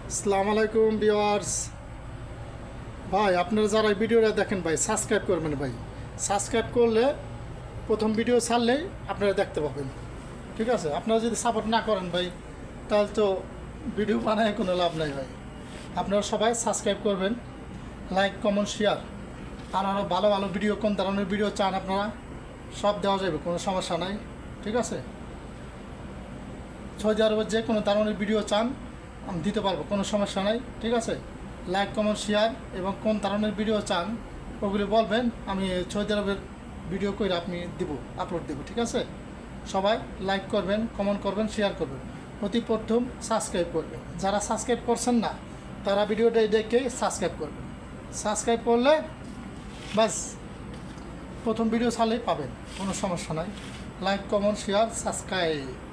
আসসালামু আলাইকুম ভিউয়ার্স। ভাই আপনারা যারা ভিডিওটা দেখেন ভাই সাবস্ক্রাইব করবেন ভাই। সাবস্ক্রাইব করলে প্রথম ভিডিও ছাড়লেই আপনারা দেখতে পাবেন, ঠিক আছে? আপনারা যদি সাপোর্ট না করেন ভাই তাহলে তো ভিডিও বানায় কোনো লাভ নাই ভাই। আপনারা সবাই সাবস্ক্রাইব করবেন, লাইক কমেন্ট শেয়ার। আর আরও ভালো ভালো ভিডিও, কোন ধরনের ভিডিও চান আপনারা সব দেওয়া যাবে, কোনো সমস্যা নাই, ঠিক আছে? সৌদি আরবের যে কোনো ধরনের ভিডিও চান আমি দিতে পারবো, কোনো সমস্যা নাই, ঠিক আছে? লাইক কমেন্ট শেয়ার এবং কোন ধরনের ভিডিও চান ওগুলি বলবেন, আমি সৌদি আরবের ভিডিও করে আপনি আপলোড দেবো, ঠিক আছে? সবাই লাইক করবেন, কমেন্ট করবেন, শেয়ার করবেন, অতি প্রথম সাবস্ক্রাইব করবেন। যারা সাবস্ক্রাইব করছেন না তারা ভিডিওটা দেখে সাবস্ক্রাইব করবেন। সাবস্ক্রাইব করলে বাস প্রথম ভিডিও ছাড়লেই পাবেন, কোনো সমস্যা নাই। Like comment share subscribe.